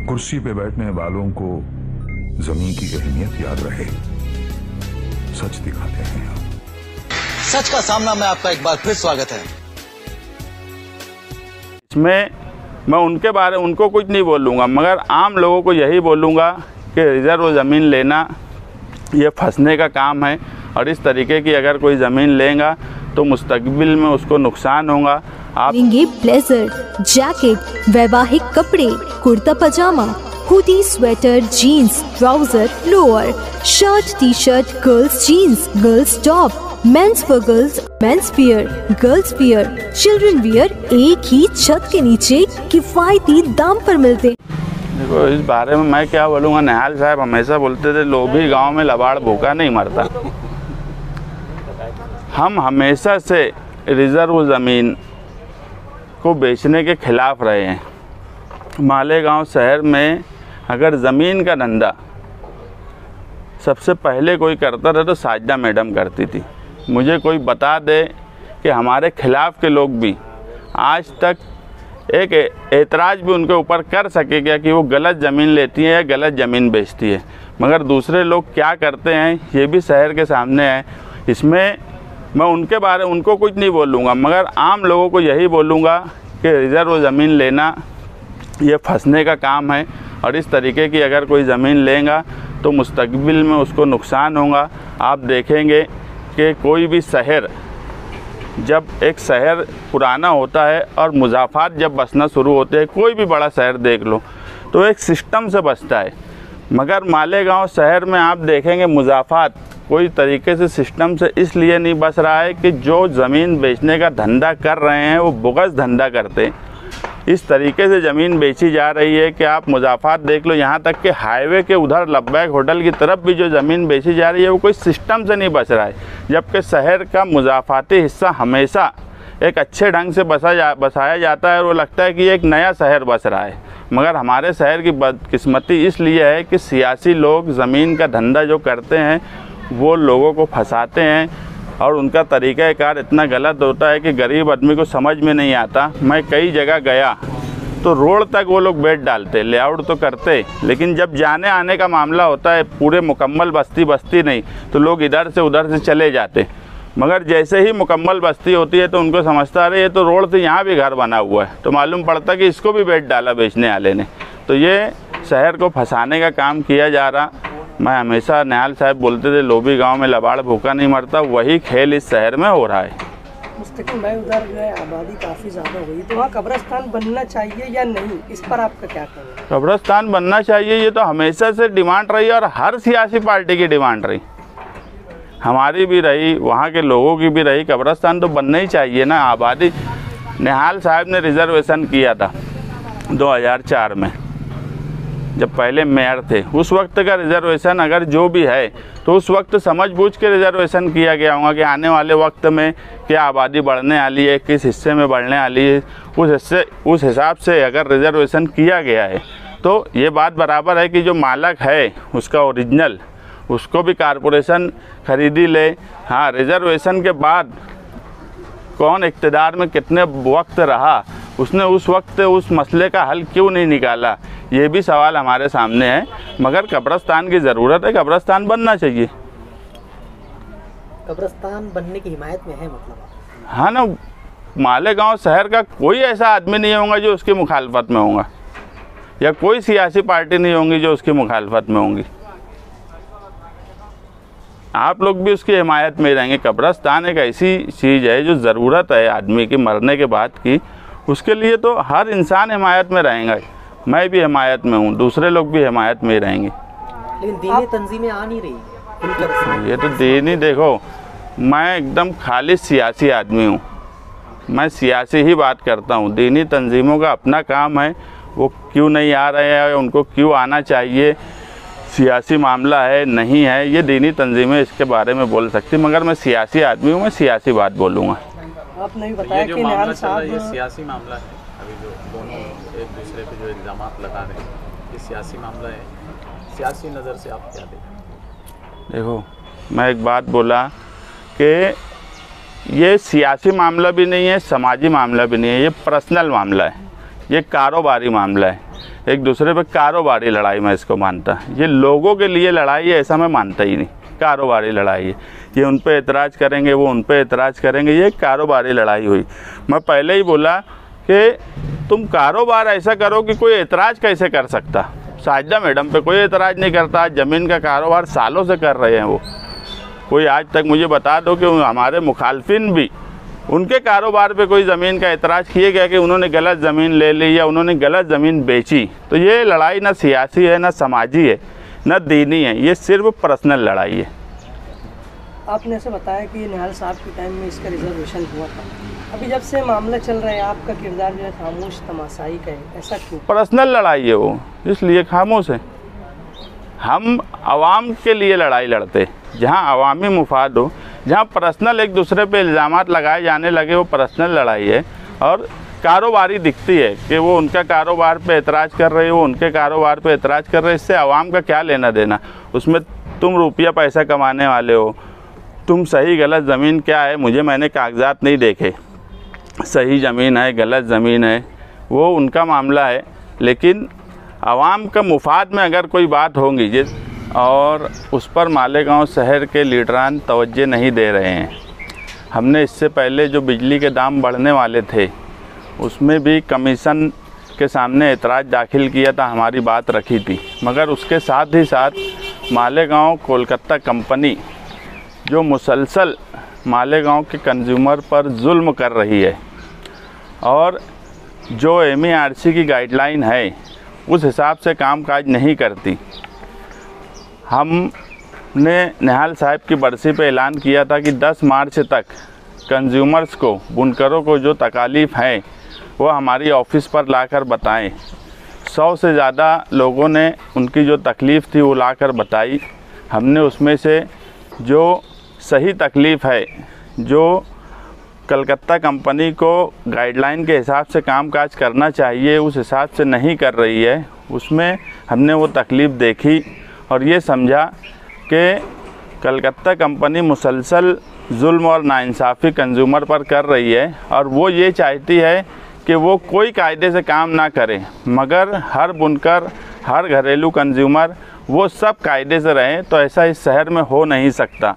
कुर्सी पे बैठने वालों को जमीन की अहमियत याद रहे, सच दिखाते हैं आप। सच का सामना में आपका एक बार फिर स्वागत है। इसमें मैं उनको कुछ नहीं बोलूँगा, मगर आम लोगों को यही बोलूँगा कि रिजर्व ज़मीन लेना ये फंसने का काम है, और इस तरीके की अगर कोई ज़मीन लेगा तो मुस्तकबिल में उसको नुकसान होगा। आप लेंगे ब्लेजर, जैकेट, वैवाहिक कपड़े, kurta pajama, hoodie, sweater, jeans, trouser, lower, shirt, T shirt, girls jeans, girls top, men's for girls, men's wear, girls wear, children wear एक ही छत के नीचे किफायती दाम पर मिलते। देखो, इस बारे में मैं क्या बोलूँगा। निहाल साहब हमेशा बोलते थे लोभी गांव में लबाड़ भूखा नहीं मरता। हम हमेशा से रिजर्व ज़मीन को बेचने के खिलाफ रहे हैं। मालेगांव शहर में अगर ज़मीन का धंधा सबसे पहले कोई करता था तो साजिदा मैडम करती थी। मुझे कोई बता दे कि हमारे खिलाफ़ के लोग भी आज तक एक एतराज़ भी उनके ऊपर कर सके क्या कि वो गलत ज़मीन लेती है या गलत ज़मीन बेचती है। मगर दूसरे लोग क्या करते हैं ये भी शहर के सामने है। इसमें मैं उनको कुछ नहीं बोलूँगा, मगर आम लोगों को यही बोलूँगा कि रिजर्व ज़मीन लेना ये फंसने का काम है, और इस तरीके की अगर कोई ज़मीन लेगा तो मुस्तकबिल में उसको नुकसान होगा। आप देखेंगे कि कोई भी शहर, जब एक शहर पुराना होता है और मुज़ाफ़ात जब बसना शुरू होते हैं, कोई भी बड़ा शहर देख लो तो एक सिस्टम से बसता है। मगर मालेगांव शहर में आप देखेंगे मुज़ाफ़ात कोई तरीके से सिस्टम से इसलिए नहीं बस रहा है कि जो ज़मीन बेचने का धंधा कर रहे हैं वो बोगस धंधा करते हैं। इस तरीके से ज़मीन बेची जा रही है कि आप मुज़ाफ़ात देख लो, यहाँ तक कि हाईवे के उधर लब्बैक होटल की तरफ भी जो ज़मीन बेची जा रही है वो कोई सिस्टम से नहीं बच रहा है। जबकि शहर का मुज़ाफ़ाती हिस्सा हमेशा एक अच्छे ढंग से बसाया जाता है और वो लगता है कि एक नया शहर बस रहा है। मगर हमारे शहर की बदकिस्मती इसलिए है कि सियासी लोग ज़मीन का धंधा जो करते हैं वो लोगों को फंसाते हैं, और उनका तरीक़ाकार इतना गलत होता है कि गरीब आदमी को समझ में नहीं आता। मैं कई जगह गया तो रोड तक वो लोग बेच डालते, लेआउट तो करते, लेकिन जब जाने आने का मामला होता है पूरे मुकम्मल बस्ती नहीं तो लोग इधर से उधर से चले जाते। मगर जैसे ही मुकम्मल बस्ती होती है तो उनको समझता है ये तो रोड से यहाँ भी घर बना हुआ है, तो मालूम पड़ता कि इसको भी बेच डाला बेचने वाले ने। तो ये शहर को फंसाने का काम किया जा रहा। मैं हमेशा निहाल साहब बोलते थे लोभी गांव में लबाड़ भूखा नहीं मरता, वही खेल इस शहर में हो रहा है। मुस्तकिल भाई, उधर जो है आबादी काफ़ी ज़्यादा हुई, तो वहाँ कब्रिस्तान बनना चाहिए या नहीं, इस पर आपका क्या कहना है? कब्रिस्तान बनना चाहिए, ये तो हमेशा से डिमांड रही और हर सियासी पार्टी की डिमांड रही, हमारी भी रही, वहाँ के लोगों की भी रही। कब्रिस्तान तो बनना ही चाहिए ना। आबादी, निहाल साहब ने रिजर्वेशन किया था 2004 में, जब पहले मेयर थे। उस वक्त का रिजर्वेशन अगर जो भी है तो उस वक्त समझ बूझ के रिजर्वेशन किया गया होगा कि आने वाले वक्त में क्या आबादी बढ़ने वाली है, किस हिस्से में बढ़ने वाली है, उस हिसाब से अगर रिजर्वेशन किया गया है तो ये बात बराबर है कि जो मालक है उसका ओरिजिनल, उसको भी कारपोरेशन खरीदी ले। हाँ, रिजर्वेशन के बाद कौन इक़्तिदार में कितने वक्त रहा, उसने उस वक्त उस मसले का हल क्यों नहीं निकाला, ये भी सवाल हमारे सामने है। मगर कब्रिस्तान की ज़रूरत है, कब्रिस्तान बनना चाहिए। कब्रिस्तान बनने की हिमायत में है मतलब? हाँ ना, मालेगांव शहर का कोई ऐसा आदमी नहीं होगा जो उसकी मुखालफत में होगा, या कोई सियासी पार्टी नहीं होंगी जो उसकी मुखालफत में होंगी। आप लोग भी उसकी हिमायत में ही रहेंगे। कब्रिस्तान एक ऐसी चीज़ है जो ज़रूरत है आदमी की मरने के बाद की, उसके लिए तो हर इंसान हिमायत में रहेगा। मैं भी हिमायत में हूँ, दूसरे लोग भी हिमायत में ही रहेंगे। लेकिन दीनी तंजीमें आ नहीं रही। ये तो दीनी, देखो मैं एकदम खालिस सियासी आदमी हूँ, मैं सियासी ही बात करता हूँ। दीनी तंजीमों का अपना काम है, वो क्यों नहीं आ रहे हैं, उनको क्यों आना चाहिए, सियासी मामला है नहीं है, ये दीनी तंजीमें इसके बारे में बोल सकती, मगर मैं सियासी आदमी हूँ, मैं सियासी बात बोलूँगा। आपने भी बताया कि निहाल साहब ये सियासी मामला है, अभी जो दोनों एक दूसरे पे जो इल्ज़ामात लगा रहे हैं, ये सियासी मामला है। सियासी नज़र से आप क्या देखें? देखो, मैं एक बात बोला कि ये सियासी मामला भी नहीं है, समाजी मामला भी नहीं है, ये पर्सनल मामला है, ये कारोबारी मामला है। एक दूसरे पे कारोबारी लड़ाई मैं इसको मानता। ये लोगों के लिए लड़ाई है ऐसा मैं मानता ही नहीं। कारोबारी लड़ाई है, ये उन पे एतराज़ करेंगे, वो उन पे एतराज़ करेंगे, ये कारोबारी लड़ाई हुई। मैं पहले ही बोला कि तुम कारोबार ऐसा करो कि कोई एतराज़ कैसे कर सकता। साजिदा मैडम पे कोई एतराज़ नहीं करता, आज ज़मीन का कारोबार सालों से कर रहे हैं वो। कोई आज तक मुझे बता दो कि हमारे मुखालफिन भी उनके कारोबार पे कोई ज़मीन का एतराज़ किए गया कि उन्होंने गलत ज़मीन ले ली या उन्होंने गलत ज़मीन बेची। तो ये लड़ाई ना सियासी है, ना समाजी है, ना दीनी है, ये सिर्फ पर्सनल लड़ाई है। आपने ऐसे बताया कि निहाल साहब के टाइम में इसका रिजर्वेशन हुआ था, अभी जब से मामला चल रहा है आपका किरदार जो है खामोश तमाशाई का है, ऐसा क्यों? पर्सनल लड़ाई है वो, इसलिए खामोश है। हम आवाम के लिए लड़ाई लड़ते, जहाँ अवामी मुफाद हो, जहाँ पर्सनल एक दूसरे पे इल्ज़ामात लगाए जाने लगे, वो पर्सनल लड़ाई है। और कारोबारी दिखती है कि वो उनका कारोबार पे एतराज़ कर रहे हो, उनके कारोबार पे एतराज़ कर रहे, इससे आवाम का क्या लेना देना। उसमें तुम रुपया पैसा कमाने वाले हो, तुम सही गलत ज़मीन क्या है, मैंने कागजात नहीं देखे, सही ज़मीन है गलत ज़मीन है वो उनका मामला है। लेकिन आवाम का मुफाद में अगर कोई बात होगी जिस और उस पर मालेगांव शहर के लीडरान तवज्जो नहीं दे रहे हैं। हमने इससे पहले जो बिजली के दाम बढ़ने वाले थे उसमें भी कमीशन के सामने एतराज़ दाखिल किया था, हमारी बात रखी थी। मगर उसके साथ ही साथ मालेगांव कोलकाता कंपनी जो मुसलसल मालेगांव के कंज्यूमर पर जुल्म कर रही है और जो MERC की गाइडलाइन है उस हिसाब से कामकाज नहीं करती। हमने निहाल साहब की बरसी पे ऐलान किया था कि 10 मार्च तक कंज्यूमर्स को, बुनकरों को जो तकालीफ़ हैं वो हमारी ऑफ़िस पर लाकर बताएं। 100 से ज़्यादा लोगों ने उनकी जो तकलीफ़ थी वो लाकर बताई। हमने उसमें से जो सही तकलीफ़ है, जो कलकत्ता कंपनी को गाइडलाइन के हिसाब से कामकाज करना चाहिए उस हिसाब से नहीं कर रही है, उसमें हमने वो तकलीफ़ देखी और ये समझा कि कलकत्ता कंपनी मुसलसल जुल्म और नाइंसाफ़ी कंज्यूमर पर कर रही है और वो ये चाहती है कि वो कोई कायदे से काम ना करे, मगर हर बुनकर, हर घरेलू कंज्यूमर वो सब कायदे से रहें। तो ऐसा इस शहर में हो नहीं सकता।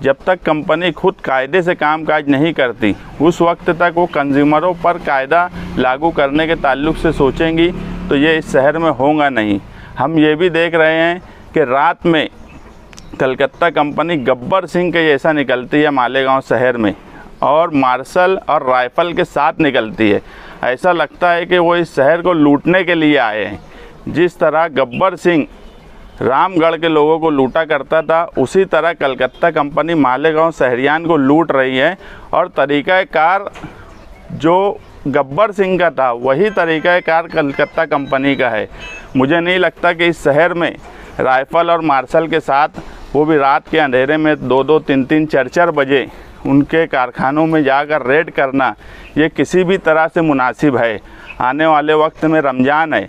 जब तक कंपनी खुद कायदे से कामकाज नहीं करती उस वक्त तक वो कंज्यूमरों पर कायदा लागू करने के ताल्लुक से सोचेंगी तो ये इस शहर में होगा नहीं। हम ये भी देख रहे हैं कि रात में कलकत्ता कंपनी गब्बर सिंह के जैसा निकलती है मालेगांव शहर में और मार्शल और राइफ़ल के साथ निकलती है। ऐसा लगता है कि वो इस शहर को लूटने के लिए आए हैं। जिस तरह गब्बर सिंह रामगढ़ के लोगों को लूटा करता था उसी तरह कलकत्ता कंपनी मालेगांव शहरियान को लूट रही है और तरीक़ाकार जो गब्बर सिंह का था वही तरीक़ाकार कलकत्ता कंपनी का है। मुझे नहीं लगता कि इस शहर में राइफ़ल और मार्शल के साथ, वो भी रात के अंधेरे में 2-2, 3-3, 4-4 बजे उनके कारखानों में जाकर रेड करना ये किसी भी तरह से मुनासिब है। आने वाले वक्त में रमज़ान है,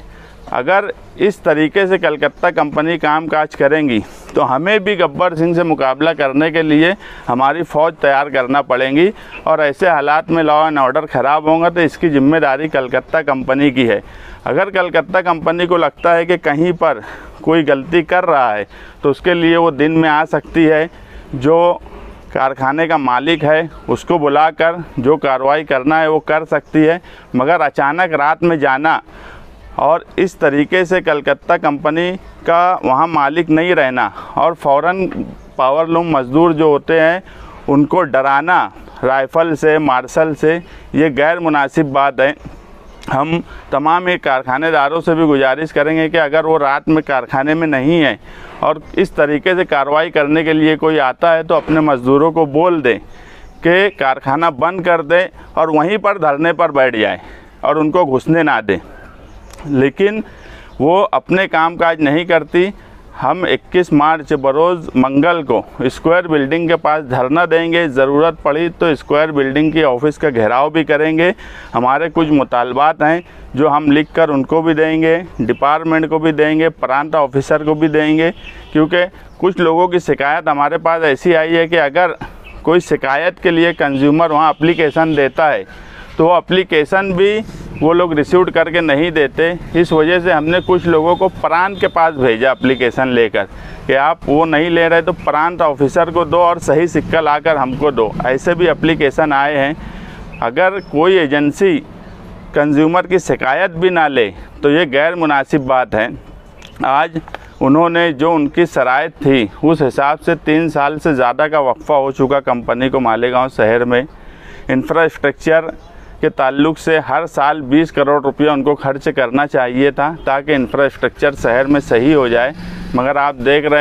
अगर इस तरीके से कलकत्ता कंपनी कामकाज करेंगी तो हमें भी गब्बर सिंह से मुकाबला करने के लिए हमारी फ़ौज तैयार करना पड़ेगी और ऐसे हालात में लॉ एंड ऑर्डर ख़राब होगा तो इसकी ज़िम्मेदारी कलकत्ता कंपनी की है। अगर कलकत्ता कंपनी को लगता है कि कहीं पर कोई गलती कर रहा है तो उसके लिए वो दिन में आ सकती है, जो कारखाने का मालिक है उसको बुलाकर जो कार्रवाई करना है वो कर सकती है। मगर अचानक रात में जाना और इस तरीके से कलकत्ता कंपनी का वहाँ मालिक नहीं रहना और फ़ौरन पावरलूम मज़दूर जो होते हैं उनको डराना राइफ़ल से, मार्शल से, ये गैर मुनासिब बात है। हम तमाम एक कारखानेदारों से भी गुजारिश करेंगे कि अगर वो रात में कारखाने में नहीं है और इस तरीके से कार्रवाई करने के लिए कोई आता है तो अपने मज़दूरों को बोल दें कि कारखाना बंद कर दें और वहीं पर धरने पर बैठ जाए और उनको घुसने ना दें। लेकिन वो अपने कामकाज नहीं करती। हम 21 मार्च बरोज़ मंगल को स्क्वायर बिल्डिंग के पास धरना देंगे, ज़रूरत पड़ी तो स्क्वायर बिल्डिंग की ऑफ़िस का घेराव भी करेंगे। हमारे कुछ मुतालबात हैं जो हम लिख कर उनको भी देंगे, डिपार्टमेंट को भी देंगे, प्रांत ऑफिसर को भी देंगे, क्योंकि कुछ लोगों की शिकायत हमारे पास ऐसी आई है कि अगर कोई शिकायत के लिए कंज्यूमर वहाँ एप्लीकेशन देता है तो वो एप्लीकेशन भी वो लोग रिसीव करके नहीं देते। इस वजह से हमने कुछ लोगों को प्रांत के पास भेजा एप्लीकेशन लेकर कि आप वो नहीं ले रहे तो प्रांत ऑफिसर को दो और सही सिक्का लाकर हमको दो। ऐसे भी एप्लीकेशन आए हैं। अगर कोई एजेंसी कंज्यूमर की शिकायत भी ना ले तो ये गैर मुनासिब बात है। आज उन्होंने जो उनकी शराइत थी उस हिसाब से 3 साल से ज़्यादा का वक्फा हो चुका कंपनी को मालेगांव शहर में। इंफ्रास्ट्रक्चर के ताल्लुक से हर साल 20 करोड़ रुपया उनको खर्च करना चाहिए था ताकि इंफ्रास्ट्रक्चर शहर में सही हो जाए, मगर आप देख रहे हैं